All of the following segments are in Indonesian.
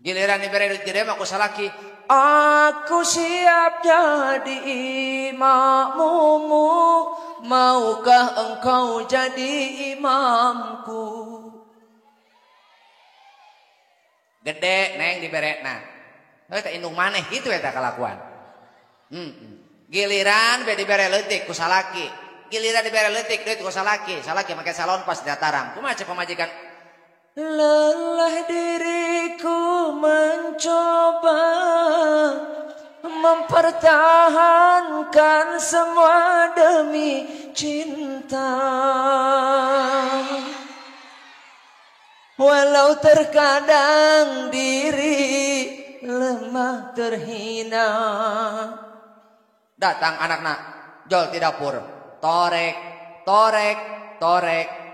Giliran diberi duit gede mah ku salaki, aku siap jadi imammu, maukah engkau jadi imamku? Gede neng diberekna. Eta indung maneh gitu eta kalakuan. Giliran be dibere leutik ku salaki. Giliran dibere leutik duit ku salaki. Salaki make salon pas dataram. Kumaha cek pamajikan? Lelah diriku mencoba mempertahankan semua demi cinta. Walau terkadang diri lemah terhina. Datang anak-anak, jol di dapur. Torek, torek, torek.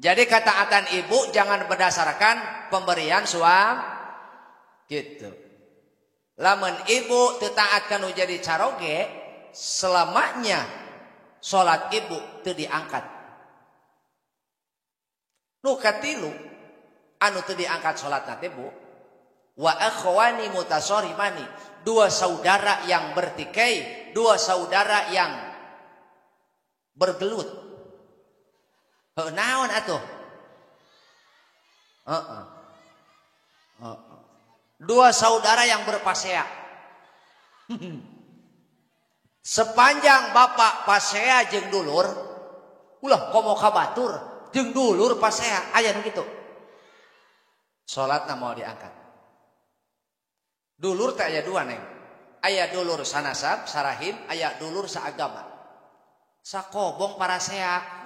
Jadi ketaatan ibu jangan berdasarkan pemberian suami. Gitu. Lamun ibu tetaatkan jadi caroge, selamanya sholat ibu teu diangkat. Nu katilu anu teu diangkat sholatna teh bu, wa akhwani mutasorimani, dua saudara yang bertikai, dua saudara yang bergelut. Naon atuh? Dua saudara yang berpasea. Sepanjang bapak pasea jeung dulur, ulah komo kabatur jeung dulur pasea aya nu kitu. Salatna mau diangkat. Dulur teh aya dua neng. Aya dulur sanasab, sarahim, aya dulur saagama. Sakobong parasea.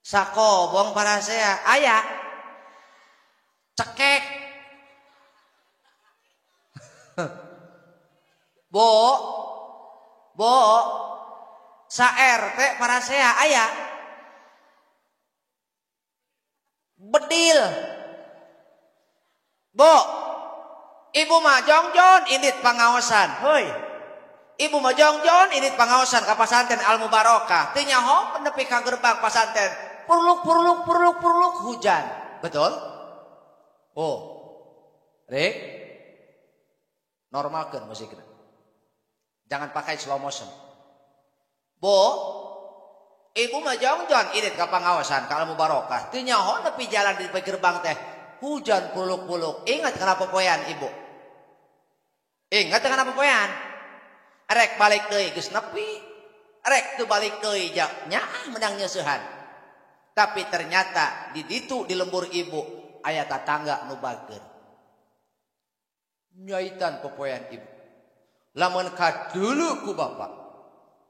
Sakobong parasea aya cekek. Bo sa RT parasea aya bedil. Bo ibu mah jongjon indit pangaosan. Heuy ibu mah jongjon indit pangaosan ka pasantren Al Mubarakah. Teu nyaho nepi ka gerbang pasantren. Purluk hujan. Betul? Oh. Rek. Normalkeun musikna. Jangan pakai slow motion. Bo, ibu mah jongjon indit ka pangaosan ka Al Mubarakah. Teu nyaho nepi jalan di gerbang teh. Hujan puluk-puluk. Ingat kenapa poean ibu? Ingat kenapa poean? Rek balik deui geus nepi. Rek teu balik deui nyaah menang nyeusehan. Tapi ternyata di ditu di lembur ibu aya tatangga nu bager. Nyaitan popoean ibu. Lamun kadulu ku bapak.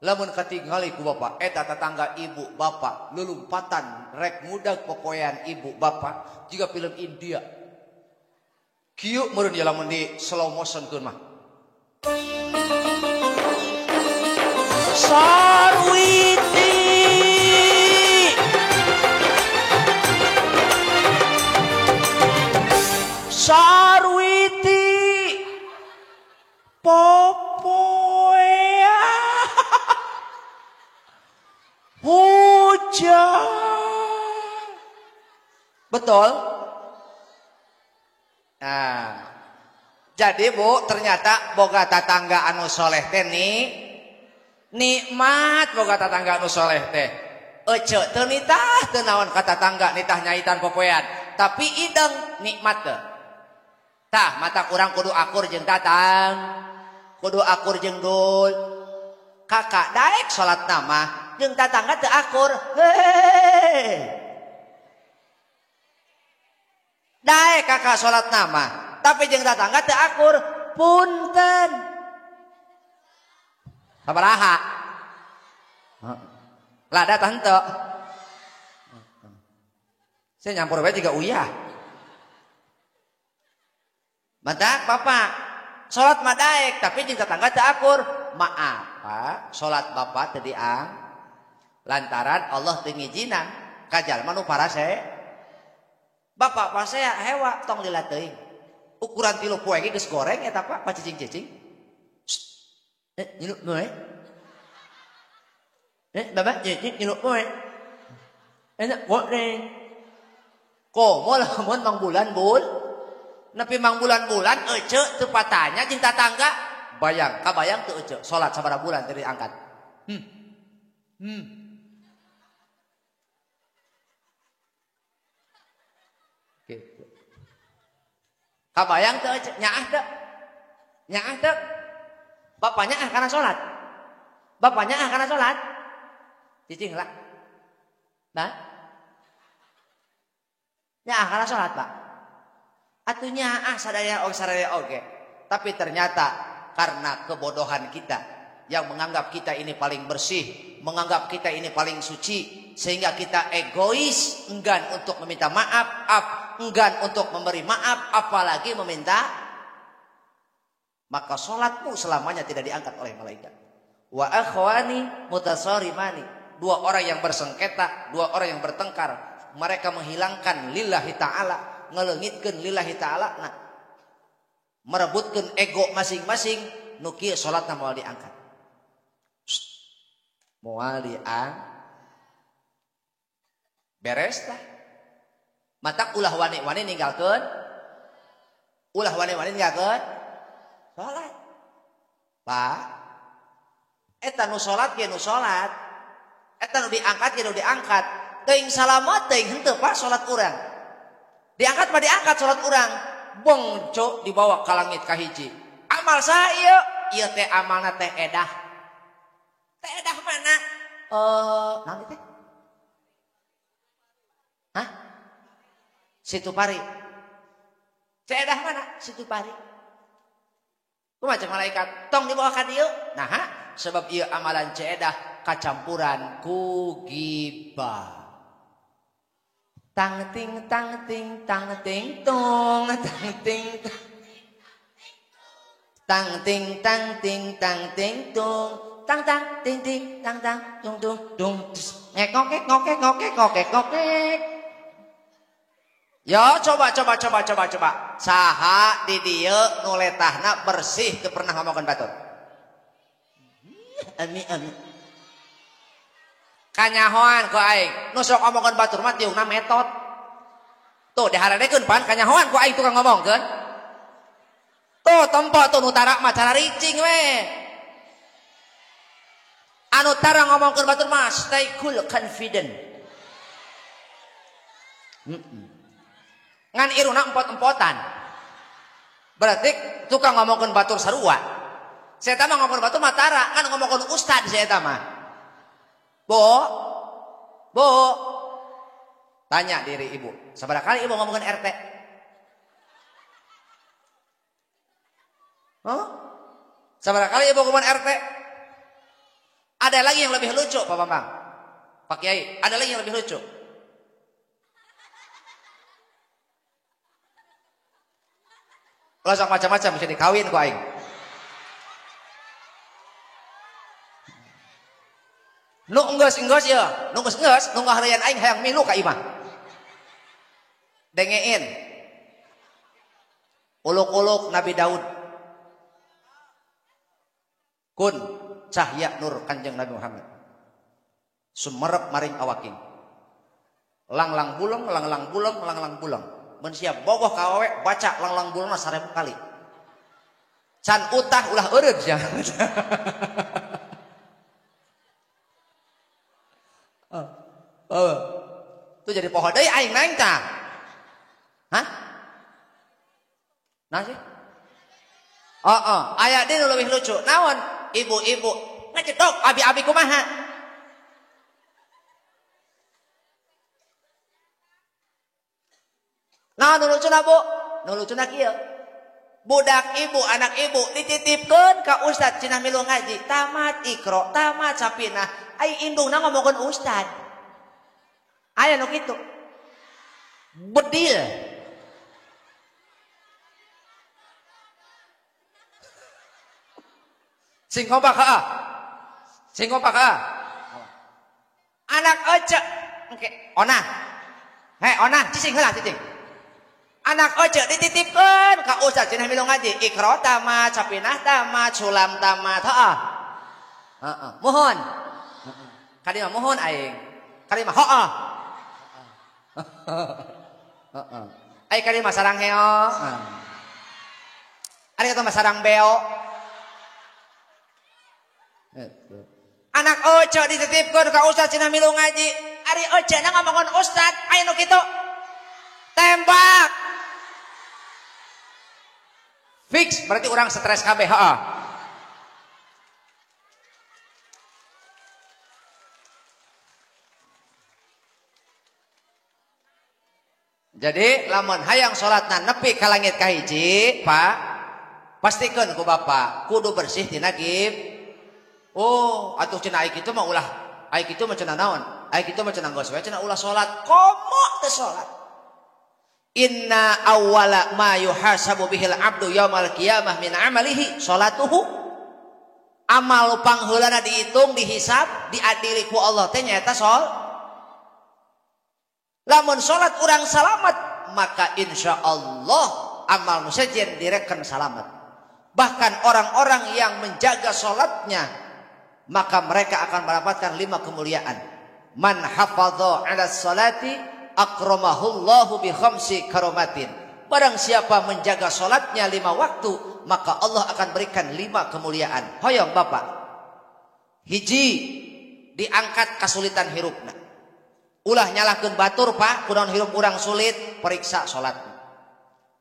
Lamun katingali ku bapak eta tatangga ibu bapak lelumpatan rek mudag popoean ibu bapak juga film India. Kieu meureun ya lamun di slow motion keun mah. Sarwiti Sarwiti popoea hujan. Betul? Nah, jadi bu ternyata boga tatangga anu soleh teh nikmat boga tatangga anu soleh teh. Ece teu nitah teu naon ka tatangga nitah nyaitan popoean, tapi ideng nikmat teh. Tah mata kurang kudu akur jeung tatang, kudu akur jeung dul. Kakak daek salat nama jeung tatangga teu akur. Hei. Daek kakak salat nama, tapi jeung tatangga teu akur. Punten. Sabaraha? Lada tante. Saya nyampur bae juga uyah. Madak bapak, sholat madaek tapi jeung tetangga teu akur. Maaf pak, sholat bapak teu diang lantaran Allah teu ngijinang ka jalma nu parase. Bapak pasea hewa tong lila teuing. Ukuran 3 poe ge geus goreng eta pak, pacicing-cicing. Nyilu nu Bapak jadi nyeluk kowe. Enak boleh. Komo lah mun mang bulan bul. Nepi mang bulan-bulan ece teu patanya jeung tatangga. Bayang, kabayang teu ece salat sabaraha bulan teu diangkat. Gitu. Kabayang teu ece nyaah teu. Nyaah teu. Bapaknya kana salat. Bapaknya kana salat. Cicing lah. Nah. Nyaah kana salat, Pak. Atuh nyaah sadaya oge. Tapi ternyata karena kebodohan kita yang menganggap kita ini paling bersih, menganggap kita ini paling suci, sehingga kita egois, enggan untuk meminta maaf, enggan untuk memberi maaf, apalagi meminta, maka sholatmu selamanya tidak diangkat oleh malaikat. Wa akhwani mutasarimani, dua orang yang bersengketa, dua orang yang bertengkar, mereka menghilangkan lillahi ta'ala, ngelengitkeun lillahi ta'ala, nah, merebutkan ego masing-masing, nuki sholatna moal diangkat. Moal beres lah. Matak ulah wani-wani ninggalkeun. Ulah wani-wani ninggalkeun salat. Pak, eta nu salat ge nu salat. Eta nu diangkat ge nu diangkat. Teuing salamet teuing henteu Pak salat urang. Diangkat mah diangkat salat urang. Bongco dibawa ka langit kahiji. Amal saha ieu? Ieu teh amalna teh edah. Teh edah mana? Naon teh? Hah? Situ Pari. Teh edah mana? Situ Pari. Kumaha cek malaikat? Tong dibawa ka dieu. Nah, sebab ieu amalan ceedah kacampuran ku gibah. Tang ting tang ting tang ting tong tang ting tang ting tang ting tang ting tong tang tang ting ting tang tang tung tung tung ngekokek ngokek ngokek ngokek ngokek. Yo coba. Saha di dieu nu letahna bersih teu pernah ngomongkeun batur. Ami. Kanyahoan ku aing nu sok ngomongkeun batur mah tiungna metode. Tuh diharadekeun pan kanyahoan ku aing tukang ngomongkeun. Tuh tempo tuh nu tara mah cara ricing we. Anu tara ngomongkeun batur mah stay cool confident. Ngan iruna empot-empotan. Berarti tukang ngomongkeun batur sarua. Saya mah ngomongkeun batur mah tara, kan ngomongkeun ustad saya mah. Bu, tanya diri ibu, sabaraha kali ibu ngomongin RT? Sabaraha kali ibu ngomongin RT? Ada lagi yang lebih lucu, Pak Bambang, Pak Kiai, ada lagi yang lebih lucu. Langsung macam-macam bisa dikawin ku aing. Nu enggeus ya, nu geus nu ngaharayan aing hayang milu ka imah. Dengein. Uluk-uluk Nabi Daud. Kun cahya nur Kanjeng Nabi Muhammad. Sumerep maring awaking. Langlang bulung, langlang bulung, langlang bulung. Mun sia bogoh ka awewe baca langlang bulungna 1000 kali. Can utah ulah eureud sia. Itu jadi pohon deui aing naing tah. Hah? Nah sih? Aya deui nu leuwih lucu. Naon? Ibu-ibu ngecedok abi-abi kumaha? Nah, nu lucuna Bu? Nu lucuna kieu. Budak ibu, anak ibu dititipkeun ka ustad cenah milu ngaji, tamat Iqra, tamat Sapinah. Ai indungna ngomongkeun ustad. Aya nu kitu. Bedil. Sing kompak heeh. Sing kompak heeh. Anak ece engke onah. Onah cicing heula cicing. Anak ece dititipkeun ka ustad cenah milu ngaji, Iqra tamat, Sapinah tamat, Sulam tamat. Heeh. Mohon. Kadi mah mohon aing. Kadi mah heuh. Heeh. Ai kadi mah sarang heo. Ari kata mah sarang beo. Anak ojo dititipkeun ka ustad cenah milu ngaji. Ari ojo na ngomongkeun ustad, aya nu kitu. Tembak. Fix berarti orang stres kabeh, heeh. Jadi lamun hayang salatna nepi ka langit kahiji, Pak, pastikeun ku Bapak kudu bersih tina gib. Oh, atuh cenah ai kitu mah ulah, ai kitu mah cenah naon? Ai kitu mah cenah geus we cenah ulah salat, komo teu salat. Inna awwala ma yuhasabu bihil abdu yaumal qiyamah min amalihi salatuhu. Amal pangheulana dihitung, dihisab, diadili ku Allah teh nyaeta lamun salat urang salamet, maka insyaallah amal nu sejen direken salamet. Bahkan orang-orang yang menjaga salatnya, maka mereka akan mendapatkan 5 kemuliaan. Man hafadha 'ala salati akramahullahu bi khamsi karomatin. Barang siapa menjaga salatnya 5 waktu, maka Allah akan berikan 5 kemuliaan. Hoyong Bapak. Hiji, diangkat kesulitan hirupna. Ulah nyalahkeun batur Pak, kunaon hirup urang sulit, periksa salatna.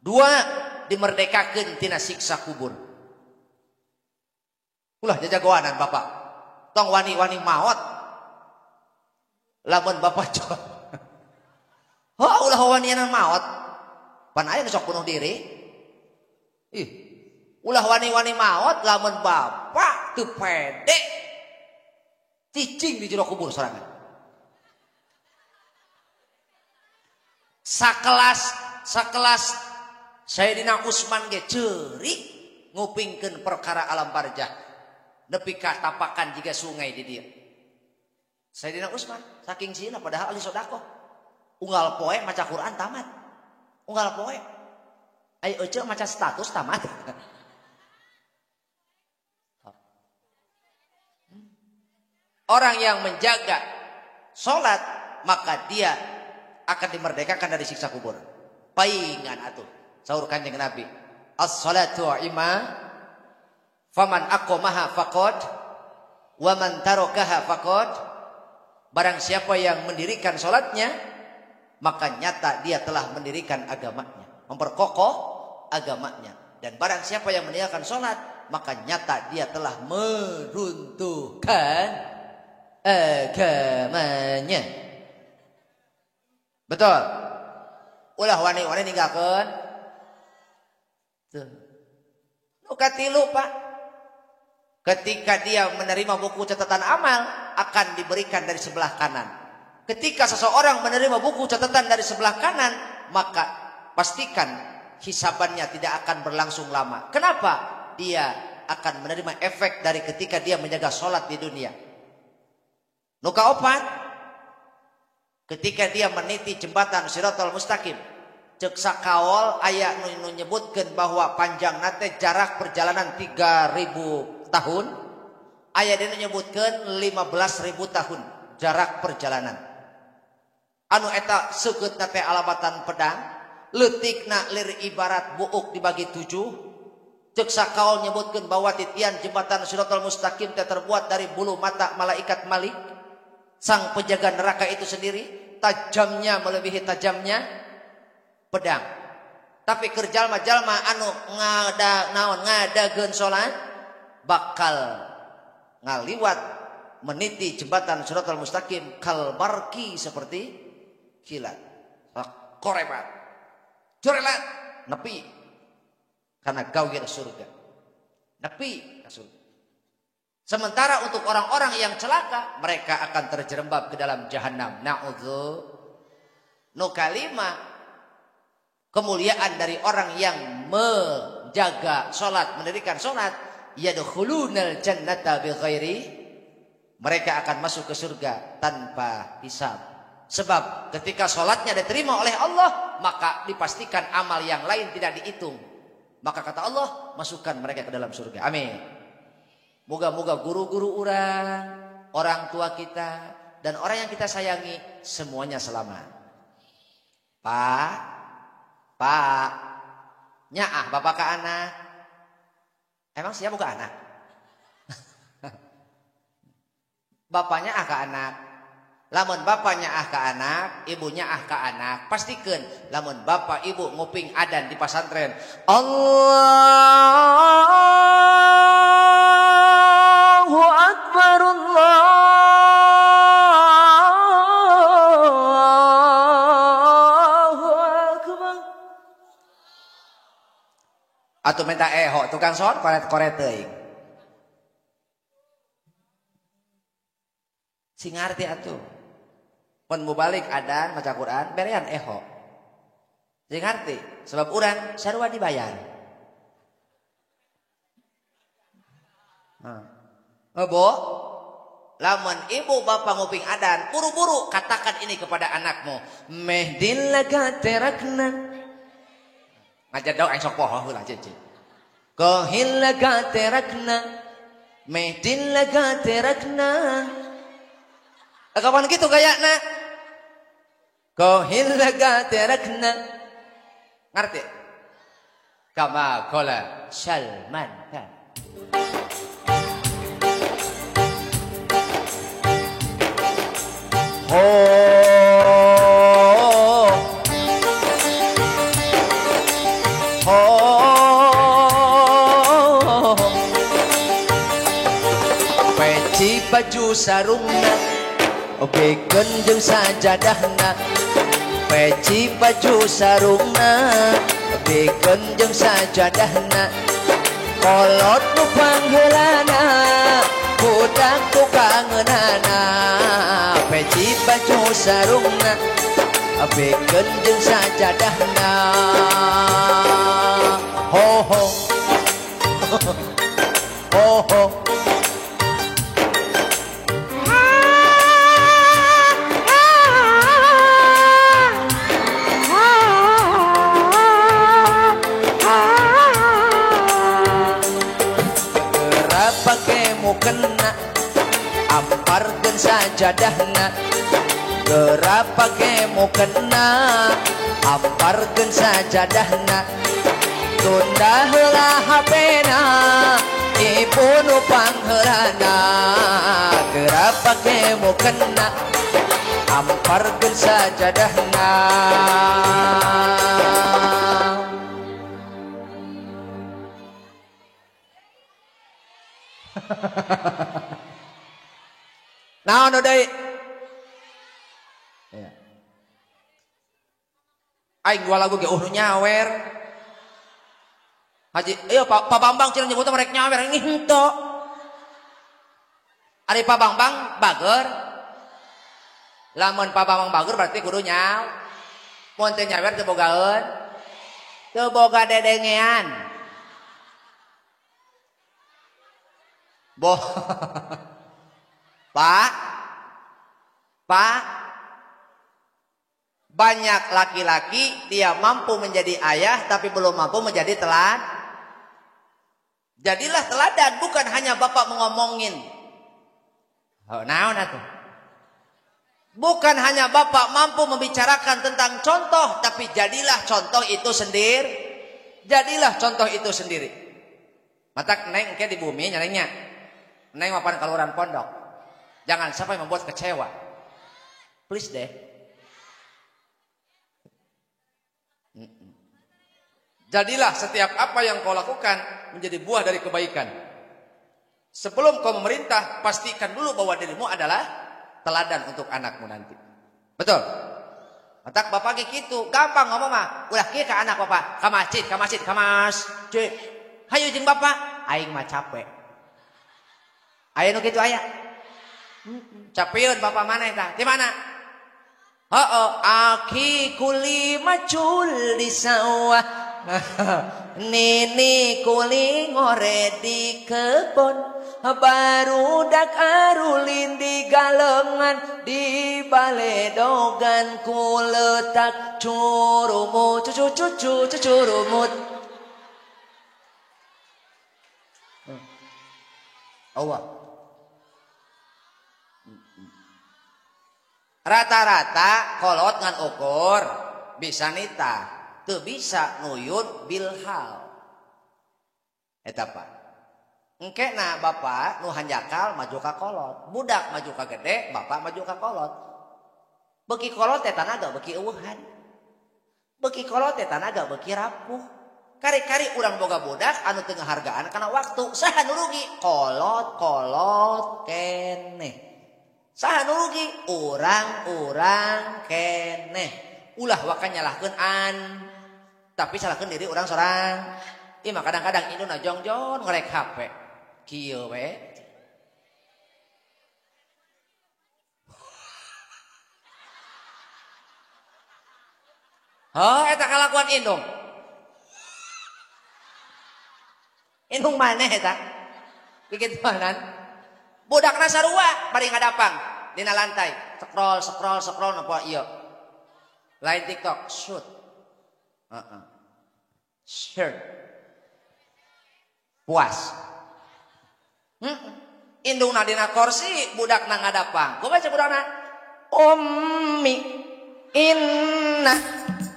2, dimerdekakeun tina siksa kubur. Ulah jajagoanan Bapak. Tong wani-wani maot. Lamun Bapak coba. Oh, ulah wanianan maot. Pan aya nu sok bunuh diri. Ih. Ulah wani-wani maot lamun Bapak teu pede. Cicing di jero kubur sorangan. Sakelas Sayyidina Utsman ge ceurik ngupingkeun perkara alam barzah nepi ka tapakan jiga sungai di dieu. Sayyidina Utsman saking sieuna padahal ahli sedekah. Unggal poe maca Quran tamat. Unggal poe ai euceuk maca status tamat. Orang yang menjaga salat maka dia akan dimerdekakan dari siksa kubur. Paingan atuh saur Kanjeng Nabi. As-salatu ima faman aqamaha faqad wa man tarakaha faqad. Barang siapa yang mendirikan salatnya, maka nyata dia telah mendirikan agamanya, memperkokoh agamanya. Dan barang siapa yang meninggalkan salat, maka nyata dia telah meruntuhkan agamanya. Betul. Ulah wani-wani ninggalkeun. Tuh. Nu katilu Pak. Ketika dia menerima buku catatan amal akan diberikan dari sebelah kanan. Ketika seseorang menerima buku catatan dari sebelah kanan, maka pastikan hisabannya tidak akan berlangsung lama. Kenapa? Dia akan menerima efek dari ketika dia menjaga salat di dunia. Nu kaopat, ketika dia meniti jembatan Shiratal Mustaqim, ceuk sakaol aya nu nyebutkeun bahwa panjangna teh jarak perjalanan 3000 tahun, aya dina nyebutkeun 15.000 tahun jarak perjalanan. Anu eta seukeutna teh alabatan pedang, leutikna lir ibarat buuk dibagi 7. Ceuk sakaol nyebutkeun bahwa titian jembatan Shiratal Mustaqim teh terbuat dari bulu mata malaikat Malik. Sang penjaga neraka itu sendiri tajamnya melebihi tajamnya pedang. Tapi keur jalma-jalma anu ngadageun salat bakal ngaliwat meniti jembatan Shiratal Mustaqim kal barki seperti kilat. Korebat. Jorelat nepi karena gawir surga. Nepi ka surga. Sementara untuk orang-orang yang celaka, mereka akan terjerembab ke dalam jahanam. Na'udzu. No kalima, kemuliaan dari orang yang menjaga salat, mendirikan salat, yadkhulunal jannata bighairi, mereka akan masuk ke surga tanpa hisab. Sebab ketika salatnya diterima oleh Allah, maka dipastikan amal yang lain tidak dihitung. Maka kata Allah, masukkan mereka ke dalam surga. Amin. Moga-moga guru-guru urang, orang tua kita, dan orang yang kita sayangi semuanya selamat. Pak, nyaah bapak ke anak. Emang siapa ke anak? Bapaknya ah ke anak. Lamun bapaknya ah ke anak, ibunya ah ke anak, pastikan lamun bapak ibu nguping adan di pesantren, Allahu Akbar, Allahu Akbar. Atuh minta eho tukang son koret-koret teuing. Sing ngarti atuh. Mun mubalik adan maca Quran berean eho. Sing ngarti sebab urang sarua dibayar. Bo, lamun ibu bapak nguping adan, buru-buru katakan ini kepada anakmu. Mehdil laga terakna. Ngajar dong esok poho heula cece. Kohil laga terakna. Mehdil laga terakna. Kapan gitu gayana? Kohil laga terakna. Ngerti? Kama qala Salman Khan. Peci baju sarungna, bekeun jeung sajadahna. Peci baju sarungna, bekeun jeung sajadahna. Kolot nu pangheulana, budak tu kangeunana. Peci baju sarungna, bekeun jeung sajadahna. Ho ho ho ho. Kena amparkeun sajadahna, geura pake mukena amparkeun sajadahna. Tunda heula hapena ibu nu pangheulana, geura pake mukena amparkeun sajadahna. Naon deui? Ya. Aing dua lagu ge nyawer. Haji, ayo Pak Bambang cenah nyebutna merek nyawer ini henteu. Ari Pak Bambang bager. Lamun Pak Bambang bager berarti kudu nyaw. Mun teu nyawer teu bogaeun. Teu boga dedengean. Pak, banyak laki-laki dia mampu menjadi ayah tapi belum mampu menjadi teladan. Jadilah teladan, bukan hanya bapak mengomongin. Oh, naon atuh? Bukan hanya bapak mampu membicarakan tentang contoh, tapi jadilah contoh itu sendiri. Jadilah contoh itu sendiri. Matak neng ke di bumi nyarinya. Neng mapan kaluran pondok. Jangan sampai membuat kecewa. Please deh. Jadilah setiap apa yang kau lakukan menjadi buah dari kebaikan. Sebelum kau memerintah, pastikan dulu bahwa dirimu adalah teladan untuk anakmu nanti. Betul? Matak bapak kayak gitu, gampang ngomong mah. Ulah kieu ka anak bapak, ka masjid, ka masjid. Hayu jeung bapak, aing mah capek. Aya nu kitu aya. Capieun bapak mana eta? Di mana? Heeh, aki kuli macul di sawah. Nini kuli ngore di kebon. Barudak arulin di galengan, di baledogan ku letak curumut, curumut. Allah. Rata-rata kolot ngan ukur bisa nita, teu bisa nuyun bilhal. Eta Pak. Engke na bapak nu hanjakal maju ka kolot, budak maju ka gede, bapak maju ka kolot. Beki kolot teh tanaga beki eueuhan. Beki kolot teh tanaga beki rapuh. Kari-kari urang boga budak anu teu ngahargaan kana waktu, saha nu rugi? Kolot keneh. Saha nu rugi? Urang keneh. Ulah wakan nyalahkeun tapi salahkeun diri urang sorang. Ieu mah kadang-kadang induna jongjon ngorek HP. Kieu we. Oh, eta kalakuan indung. Indung maneh eta? Bikituanan. Budakna sarua bari ngadapang dina lantai. Scroll napa ieu. Lain TikTok, shoot. Shirt. Puas. Indungna dina kursi, budakna ngadapang. Kumaha cek budakna? Ummi inna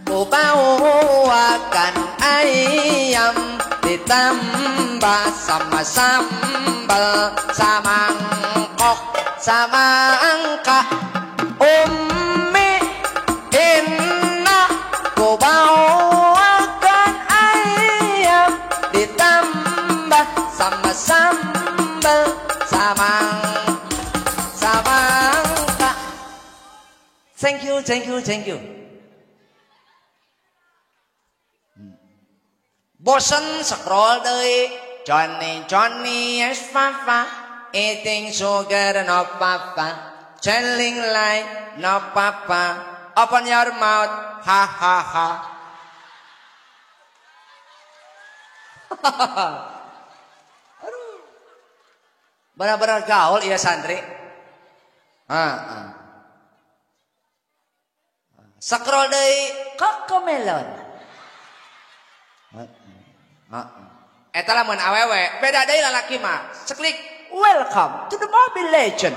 kubawakan ayam ditambah sama sambal samangkok samangka. Ummi inna kubawakan ayam ditambah sama sambal samangka. Thank you. Bosen scroll deui. Johnny yes papa, eating sugar no papa, telling lie no papa, open your mouth ha ha ha. Aduh, benar-benar gaul iya santri. Scroll deui Cocomelon. Eta lamun awewe, beda deui lalaki mah. Seklik, welcome to the Mobile Legend.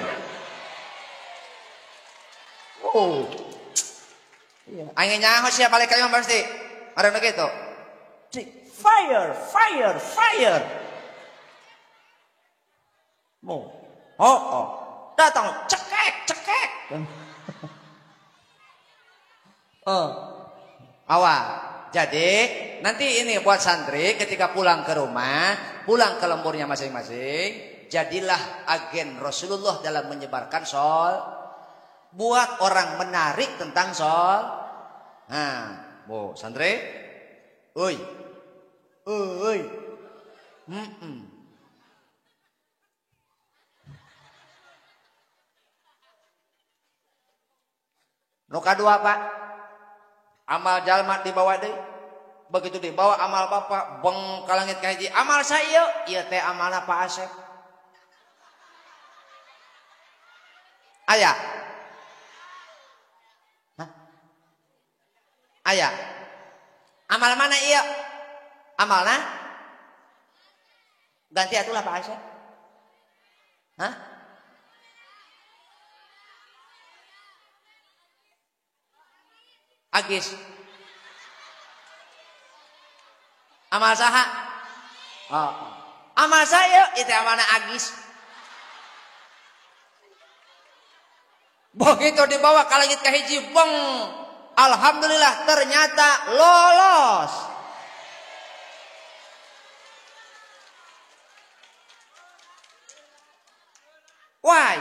Oh. Iya. Aing nyaho sia balik ka imam pasti. Arana gitu. Fire. Mo. Oh. Datang cekek. Awal. Jadi nanti ini buat santri ketika pulang ke rumah, pulang ke lemburnya masing-masing, jadilah agen Rasulullah dalam menyebarkan sol, buat orang menarik tentang sol. Nah, bu santri, oi, nu kadua Pak, amal jalma dibawa deui. Begitu dibawa amal bapak beng ka langit ka hiji, amal saya ieu teh amalna Pak Asep. Aya. Hah? Aya. Amal mana ieu? Amalna ganti atulah Pak Asep. Hah? Agis. Amal saha? Oh. Amal saya itu amalna Agis. Begitu dibawa ka langit ka hiji beng. Alhamdulillah ternyata lolos. Why?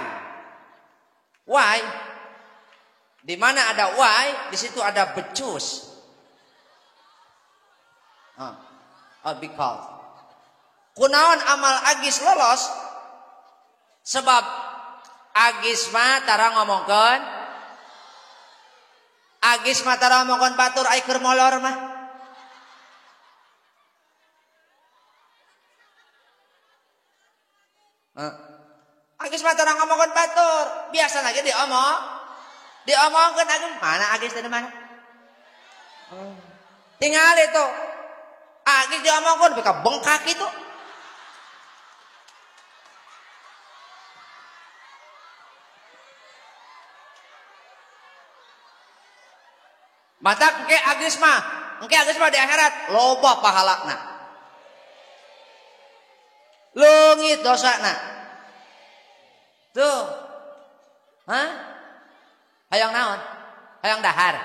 Di mana ada why, di situ ada becus. Because kunaon amal Agis lolos sebab Agis mah tara ngomongkeun batur ai keur molor mah. Agis mah tara ngomongkeun batur, biasa lagi diomongkeun Agis mana Agis teh mana? Tinggal itu Agis diomongkeun beka bengkak itu. Mata engke agis mah di akhirat loba pahalana. Leungit dosana. Tuh. Hah? Hayang naon? Hayang dahar.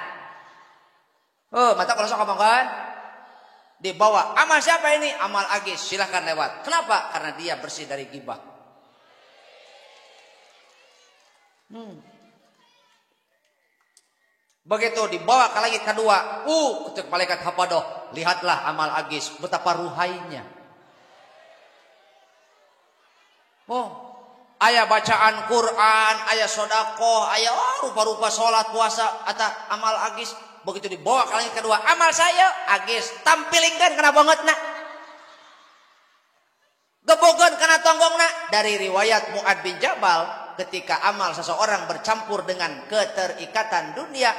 Mata kalau sok ngomongkan dibawa. Amal siapa ini? Amal agis, silahkan lewat. Kenapa? Karena dia bersih dari ghibah. Begitu dibawa ke langit kedua, ketika malaikat hafadoh, lihatlah amal agis, betapa ruhainya. Aya bacaan Quran, aya sodakoh, aya rupa-rupa sholat, puasa, atau amal agis. Begitu dibawa ke langit kedua, amal saya agis, tampilingkan kena banget nak. Gebogan kena tonggong nak. Dari riwayat Mu'ad bin Jabal, ketika amal seseorang bercampur dengan keterikatan dunia,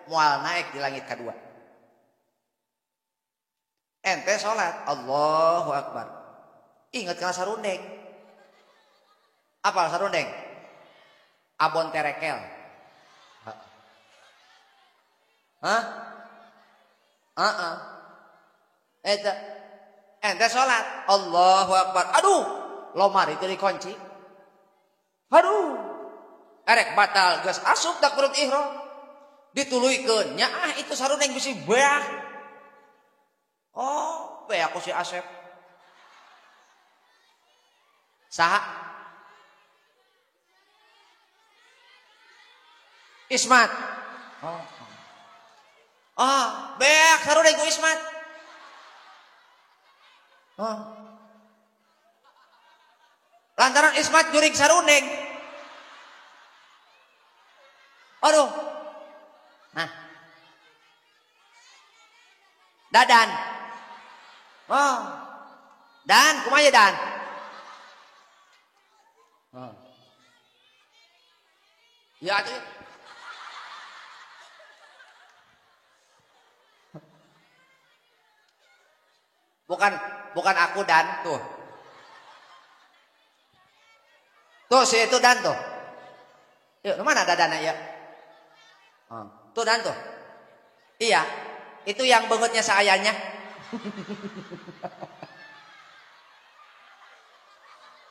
mual naik di langit kedua. Ente sholat, Allahu Akbar. Ingat kena sarundeng. Apa sarundeng? Abon terekel. Hah? Ente sholat, Allahu Akbar. Aduh, lomar itu dikunci. Aduh, erek batal geus asup takbiratul ihram. Dituluykeun nya itu sarundeng bisi beak. Beak ku si Asep. Saha? Ismat. Beak sarundeng ku Ismat. Lantaran Ismat jurig sarundeng. Aduh. Nah. Dadan. Dan kumaha Dan? Ya atuh. Bukan aku Dan tuh. Tuh si itu Dan tuh. Yuk, mana Dadana ya? Tuh Dan tuh. Iya, itu yang bengotnya seayahnya.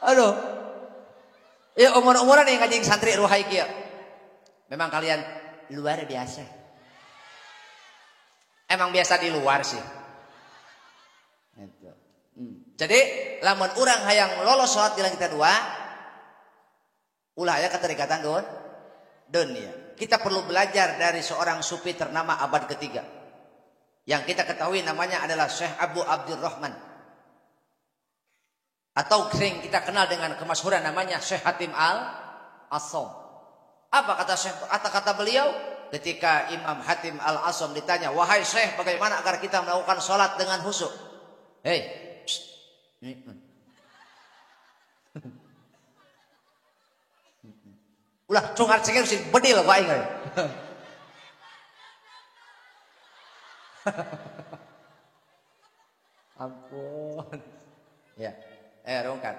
Aduh. Ya umur-umuran yang ngajing santri ruhai kieu. Memang kalian luar biasa. Emang biasa di luar sih. Gitu. Jadi lamun urang hayang lolos salat di langit kedua, ulah aya keterikatan dunia. Kita perlu belajar dari seorang sufi ternama abad ketiga. Yang kita ketahui namanya adalah Syekh Abu Abdurrahman. Atau sering kita kenal dengan kemasyhuran namanya Syekh Hatim Al-Asam. Apa kata beliau? Ketika Imam Hatim Al-Asam ditanya, "Wahai Syekh, bagaimana agar kita melakukan sholat dengan khusyuk?" Hei. Ulah cungar cengir si bedil Pak Ingat. Ampun. Ya, rongkat.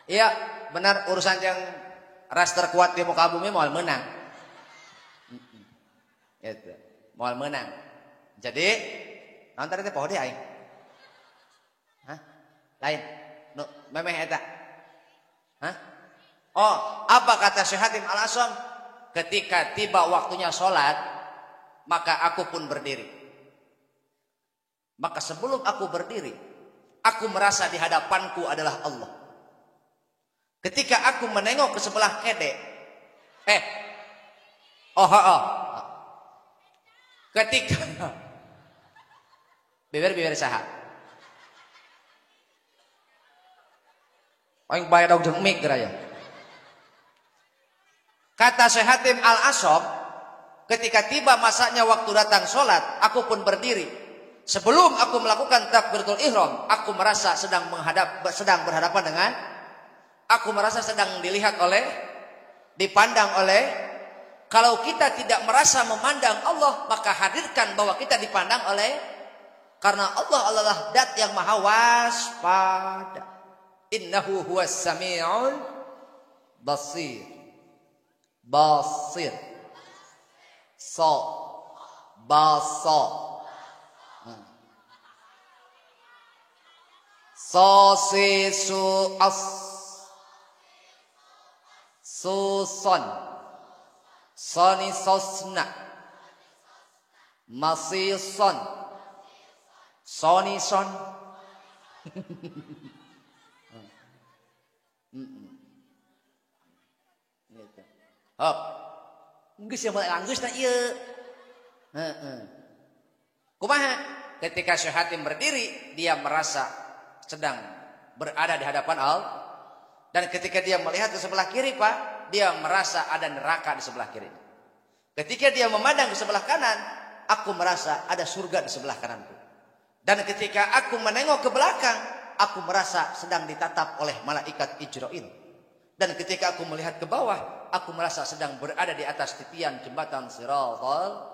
Iya, benar urusan yang ras terkuat di muka bumi moal menang. Gitu. Moal menang. Jadi, naon tadi teh poho deui aing? Hah? Lain. Nu memeh eta. Hah? Apa kata Syekh Hatim Al-Asam? Ketika tiba waktunya sholat, maka aku pun berdiri. Maka sebelum aku berdiri, aku merasa di hadapanku adalah Allah. Ketika aku menengok ke sebelah kede, ketika biber saha? Aing bae dog jeung mik geraya. Kata Syekh Hatim Al-Asam, ketika tiba masanya waktu datang sholat, aku pun berdiri. Sebelum aku melakukan takbiratul ihram, aku merasa sedang berhadapan dengan, aku merasa sedang dipandang oleh. Kalau kita tidak merasa memandang Allah, maka hadirkan bahwa kita dipandang oleh, karena Allah adalah Dat yang maha waspada. Innahu huwas sami'ul basir. baso. Sosisu as suson soni sosna masison soni son. Hop, geus ya mulai langgeus na ieu. Kumaha? Ketika Syekh Hatim berdiri, dia merasa sedang berada di hadapan Allah. Dan ketika dia melihat ke sebelah kiri, Pak, dia merasa ada neraka di sebelah kiri. Ketika dia memandang ke sebelah kanan, aku merasa ada surga di sebelah kananku. Dan ketika aku menengok ke belakang, aku merasa sedang ditatap oleh malaikat Ijrail. Dan ketika aku melihat ke bawah, aku merasa sedang berada di atas titian jembatan Siratal.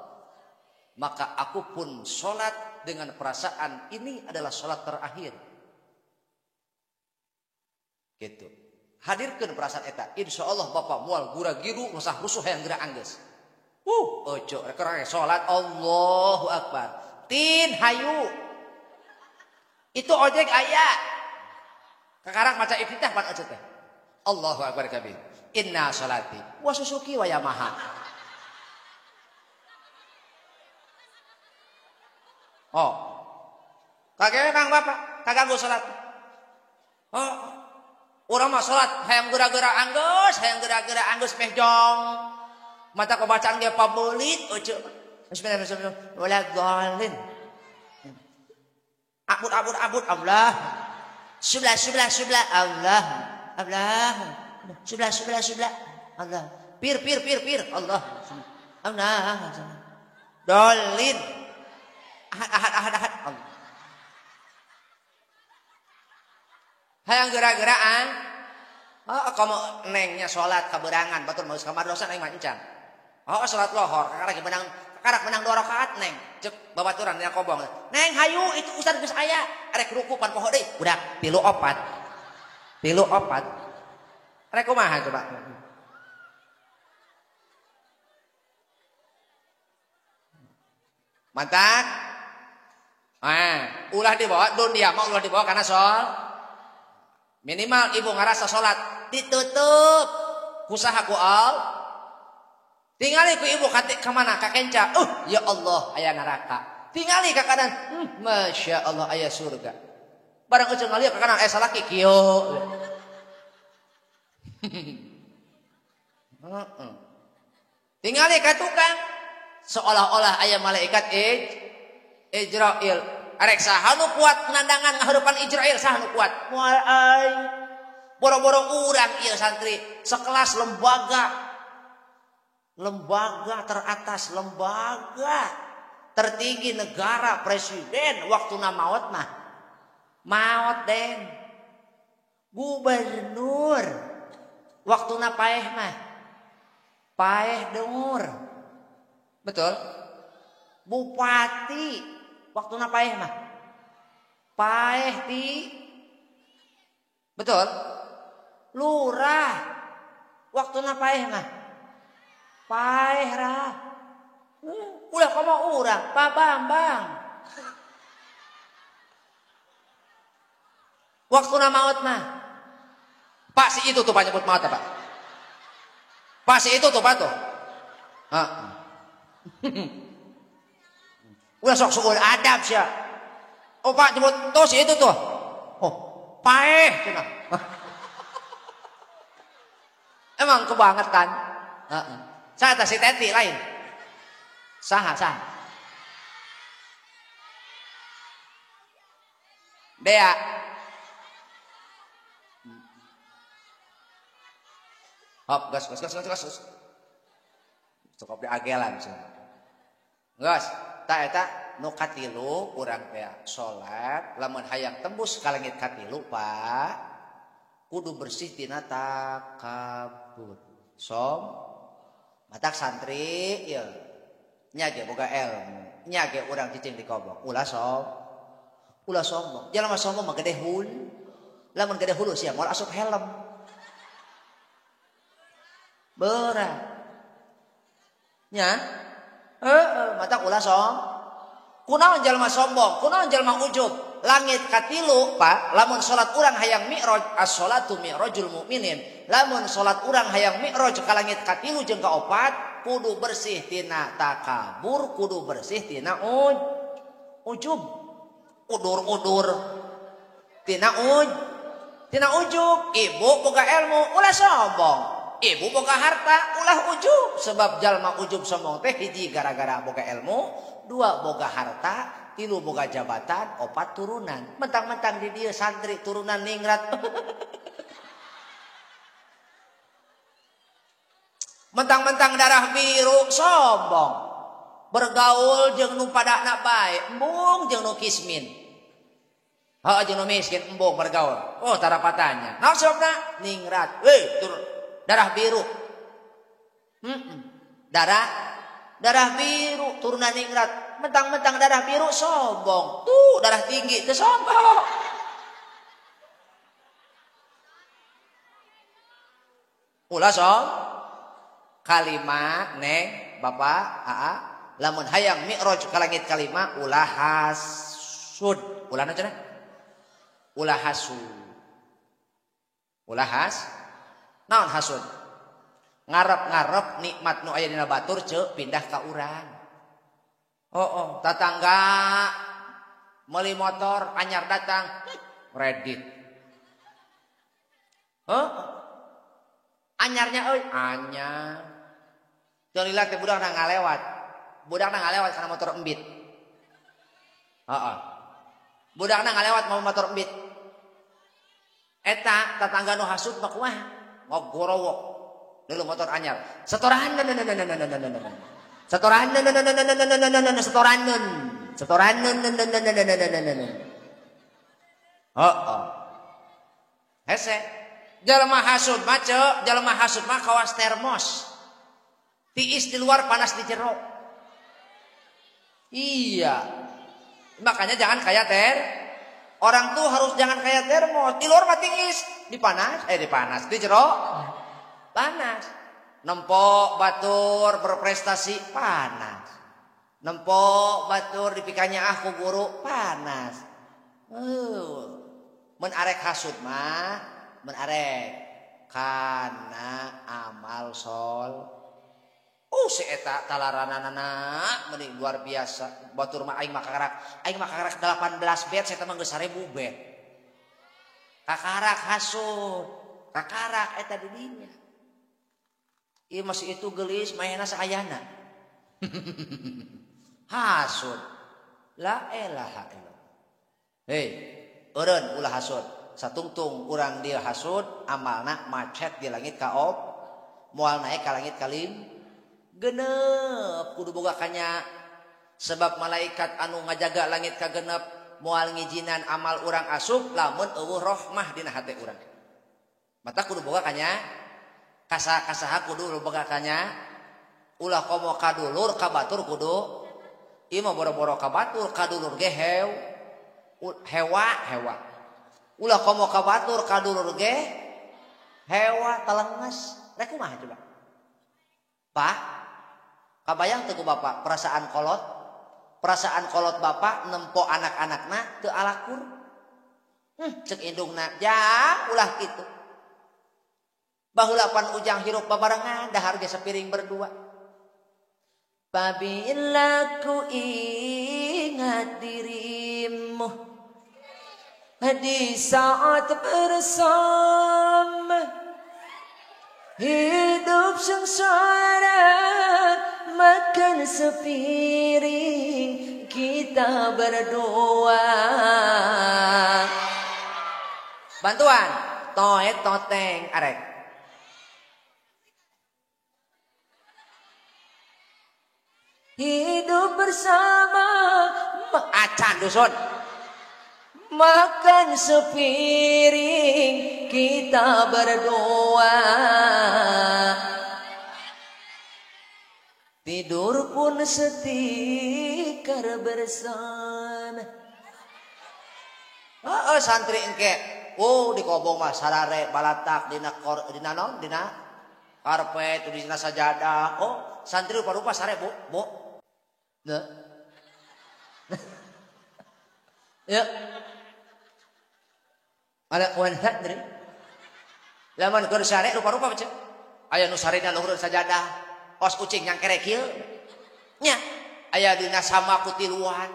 Maka aku pun sholat dengan perasaan ini adalah sholat terakhir. Gitu. Hadirkan perasaan eta. Insya Allah Bapak mual gura giru nusah rusuh yang gerak angges. Ojo rekerang sholat Allahu Akbar. Tin hayu. Itu ojek ayat. Kakarang maca iftitah pan ojek teh. Allahu Akbar kabir. Inna sholati wa susuki wa yamaha. Oh. Kagak Kang Bapak, kagak gua salat. Oh. Urang mah salat hayang geura-geura anggeus meh jong. Mata kebacaan ge pabelit oce. Bismillahirrahmanirrahim. Wala dhalin. Abud Allah. Sublah Allah. Allah. Sublah Allah. Pir Allah. Allah. Dhalin. Ahad Allah. Hayang geura-geuraan. Oh, kamu nengnya sholat kaberangan batur mau kamar dosa neng mancan. Oh, sholat lohor karak menang 2 rakaat neng. Cek babaturan dina kobong. Neng hayu itu ustaz geus aya. Arek ruku pan poho deui. Budak 34. Arek kumaha coba? Mantap. Ulah dibawa dunia mah ulah dibawa karena sol. Minimal ibu ngarasa sholat ditutup usaha ku al. Tingali ku ibu ka mana ka kenca. Ya Allah aya neraka. Tingali ka kanan. Masya Allah aya surga. Barang ujung ngali ka kanan aya salaki kieu. Tingali ka tukang seolah-olah aya malaikat Ijrail. Arek saha nu kuat nandangan ngaharupan Ijrail saha nu kuat? Moal ai. Boro-boro urang ieu santri sekelas lembaga teratas, lembaga tertinggi negara presiden waktuna maot mah. Maot den. Gubernur waktuna paeh mah. Paeh dengur. Betul? Bupati waktuna paeh mah. Paeh ti. Betul? Lurah waktuna paeh mah. Paeh rah. Ulah komo urang, Pak Bambang. Waktuna maut mah. Pak si itu tuh Pak nyebut maut Pak. Pak si itu tuh Pak tuh. Ulah sok suul adab sia. Oh Pak nyebut tuh si itu tuh. Oh, paeh cenah. Emang kebangetan. Saha si Teti lain. Saha. Dea. Hop, gas. Cukup diagelan cenah. Gas. Ta eta nu katilu urang teh salat lamun hayang tembus ka langit katilu Pak kudu bersih tina takabur. Matak santri ieu nya ge boga ilmu, nya ge urang cicing di kobong. Ulah sombong. Jalma sombong mah gede hul. Lamun gede hulu sia moal asup helm. Berat. Nya Mata ulah kunaon jalma sombong, kunaon jalma ujub. Langit katilu, Pak, lamun salat urang hayang mi'raj, as-salatu mi'rajul mukminin. Lamun salat urang hayang mi'raj ka langit katilu jeung kaopat, kudu bersih tina takabur, kudu bersih tina ujub. Udur-udur tina ujub. Ibu boga ilmu ulah sombong. Ibu boga harta ulah ujub. Sebab jalma ujub sombong teh hiji gara-gara boga ilmu, dua boga harta, tilu boga jabatan, opat turunan. Mentang-mentang di dia santri turunan ningrat. Mentang-mentang darah biru sombong. Bergaul jeung nu padana bae, embung jeung nu kismin. Jeung nu miskin embung bergaul. Oh, tara patanya. Naon sebabna? Ningrat. Darah biru. Darah biru turunan ningrat. Mentang-mentang darah biru sombong. Tuh, darah tinggi teu sombong. Ulah kalimat neng bapak aa lamun hayang mi'raj ka langit kalima ulah hasud. Ulah naon cenah? Ulah hasud. Naon hasud? Ngarep-ngarep nikmat nu aya dina batur ceuk pindah ka urang. Tatangga meuli motor anyar datang kredit. Anyarnya anyar. Teu lila teh budakna ngalewat. Budakna ngalewat kana motor embit. Budakna ngalewat mau motor embit. Eta tatangga nu hasud mah kumaha? Ngogorowok. Dulu motor anyar. Setoran. Hese. Jalma hasud mah kawas termos. Tiis di luar, panas di jero. Iya. Makanya jangan kayak orang tuh harus jangan kayak termos. Di luar mah tiis, di panas, di jero panas. Nempok batur berprestasi panas. Nempok batur dipikanya aku guru panas. Mun arek hasud mah, mun arek kana amal sol. Si eta talaranana mending luar biasa. Batur mah aing mah kakarak 18 bet, saya mah geus 1000 bet. Kakarak hasud, kakarak eta di dinya. Ieu masih itu geulis maena saayana. Hasud. La ilaha illallah. Hei, eureun ulah hasud. Satungtung urang dia hasud, amalna macet di langit kaop, moal naik ka langit kalim. Genep kudu boga kanya. Sebab malaikat anu ngajaga langit ka genep moal ngijinan amal urang asup lamun eueuh rahmah dina hate urang. Mata kudu boga kanya. Kasaha kudu boga kanya. Ulah komo kadulur ka batur kudu ieu mah boro-boro ka batur kadulur ge hewa. Ulah komo ka batur kadulur ge hewa telenges. Rek kumaha coba? Pak, kabayang teu ku bapak perasaan kolot bapak nempo anak-anakna teu alakur. Cek indungna jang ulah kitu. Baheula pan ujang hirup babarengan dahar ge sapiring berdua. Apabila ku ingat dirimu di saat bersama hidup sengsara makan sepiring kita berdua. Bantuan toet toteng arek. Hidup bersama acan dusun. Makan sepiring kita berdua. Tidur pun setikar bersama. Santri engke. Di kobong mah sarare balatak dina karpet dina sajadah. Santri rupa-rupa sare bu. Nah. Ya. Ada kawan santri. Lamun keur sare rupa-rupa baca. Aya nu sarena luhur sajadah, os kucing yang kerek kieu. Nya, aya dina sama kutiluan.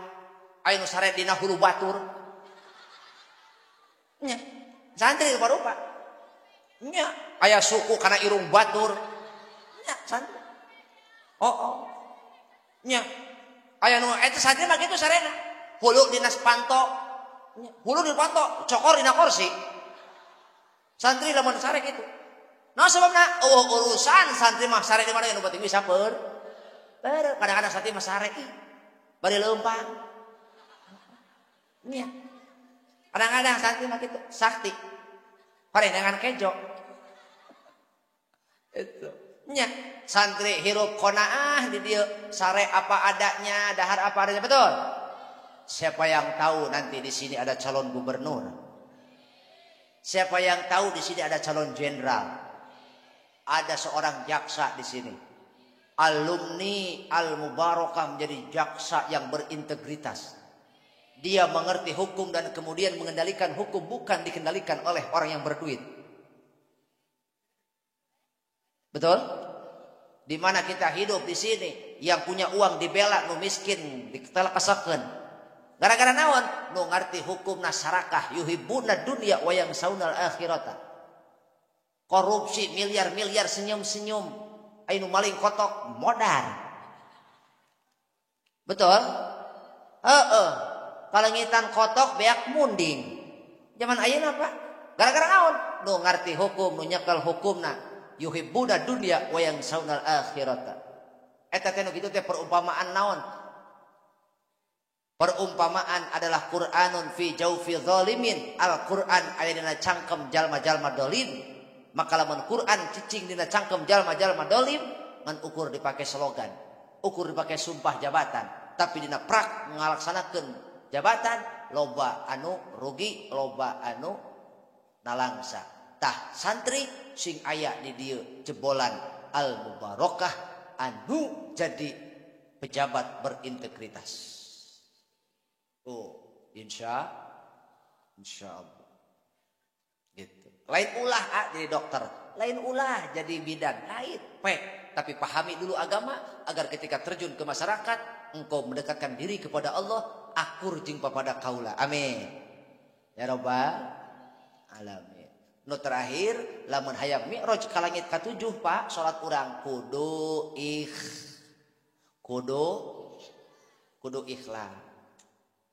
Aya nu sare dina hulu batur. Nya, santri rupa-rupa. Nya, aya suku kana irung batur. Nya, santri. Oh. Nya, aya nu eta santri mah kitu sarena. Hulu dina panto. Hulu dina panto, cokor dina kursi. Santri lamun sare kitu. Nah sebabna urusan santri mah sare di mana yang nubating bisa per. Kadang-kadang santri mah sare bari leumpang. Nya. Kadang-kadang santri mah kitu sakti. Parendengan kejo. Itu. Nya, santri hirup qanaah di dieu sare apa adanya, dahar apa adanya, betul? Siapa yang tahu nanti di sini ada calon gubernur? Siapa yang tahu di sini ada calon jenderal? Ada seorang jaksa di sini. Alumni Al-Mubarakah menjadi jaksa yang berintegritas. Dia mengerti hukum dan kemudian mengendalikan hukum bukan dikendalikan oleh orang yang berduit. Betul? Di mana kita hidup di sini, yang punya uang dibela, nu miskin ditelakasakeun. Gara-gara naon? Nu ngarti hukum nasarakah yuhibbuna dunya wa yamsaunal akhirata. Korupsi miliar-miliar senyum-senyum. Ainu maling kotok modar. Betul? Kalengitan kotok beak munding. Zaman ayeuna apa? Gara-gara naon? Nu ngarti hukum, nu nyekel hukumna. Yuhibbuna dunya wa yamsaunal akhirata. Eta teh nu kitu teh perumpamaan naon? Perumpamaan adalah Qur'anun fi jaufi zalimin. Al-Qur'an aya dina cangkem jalma-jalma dolim. Maka lamun Qur'an cicing dina cangkem jalma-jalma dolim, ngan ukur dipakai slogan, ukur dipakai sumpah jabatan, tapi dina prak ngalaksanakeun jabatan loba anu rugi, loba anu nalangsa. Tah santri sing aya di dieu jebolan Al-Mubarakah anu jadi pejabat berintegritas. Oh, insya Allah. Gitu. Lain ulah jadi dokter, lain ulah jadi bidan, lain pek. Tapi pahami dulu agama agar ketika terjun ke masyarakat engkau mendekatkan diri kepada Allah, akur jeung papada kaula. Amin. Ya rabbal alamin. Nu terakhir lamun hayang mi'raj ka langit ka-7 Pak, salat urang kudu ikhlas.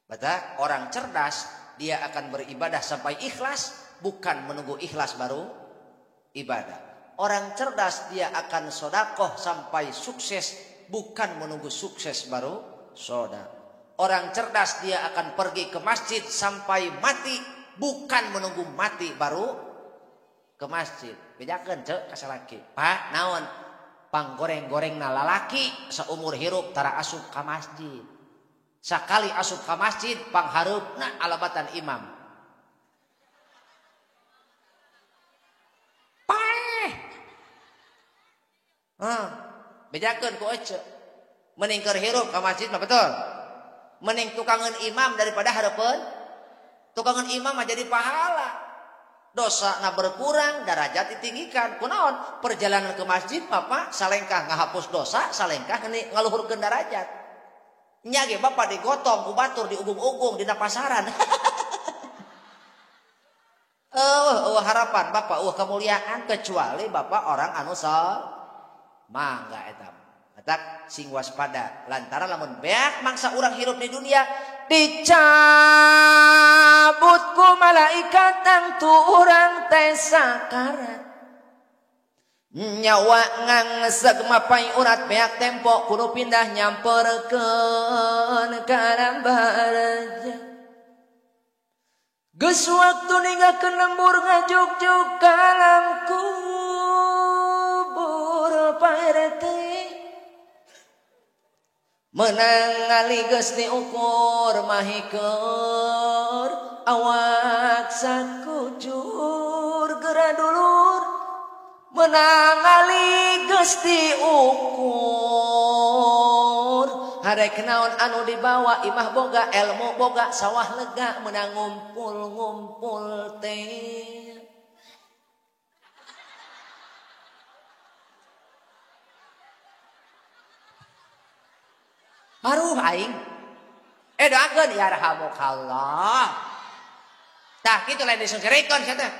Batak orang cerdas dia akan beribadah sampai ikhlas, bukan menunggu ikhlas baru ibadah. Orang cerdas dia akan sodakoh sampai sukses, bukan menunggu sukses baru sodakoh. Orang cerdas dia akan pergi ke masjid sampai mati, bukan menunggu mati baru ke masjid. Bedakeun ceu kasalaki. Pak, naon? Panggoreng-gorengna lalaki saumur hirup tara asup ka masjid. Sakali asup ka masjid panghareupna alabatan imam. Paeh. Bedakeun ku ece. Mending keur hirup ka masjid mah betul. Mending tukangan imam daripada hareupeun. Tukangan imam mah jadi pahala. Dosa na berkurang, derajat ditinggikan. Kunaon? Perjalanan ke masjid Bapak salengkah ngahapus dosa, salengkah ngaluhurkeun derajat. Nya ge Bapak digotong ku batur di ugung-ugung dina pasaran. Harapan Bapak, kemuliaan kecuali Bapak orang anu mangga eta. Matak sing waspada lantaran lamun beak mangsa urang hirup di dunia dicabut ku malaikat tangtu urang teh sakarat. Nyawa ngangeseg mapai urat beak tempo kudu pindah nyamperkeun kana baraja. Geus waktu ninggalkeun lembur ngajuk-juk kalam kubur parete. Menang ngali geus diukur mahikeur awak sakujur geura dulur. Menang ngali geus diukur Hade kenaon anu dibawa imah boga ilmu boga sawah lega menang ngumpul teh. Haruh aing. Doakeun ya rahamukallah. Tah kitu lain disungkerekeun cenah.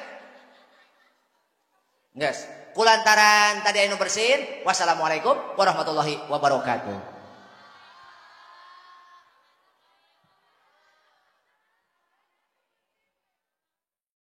Geus, kulantaran tadi anu bersin. Wassalamualaikum warahmatullahi wabarakatuh.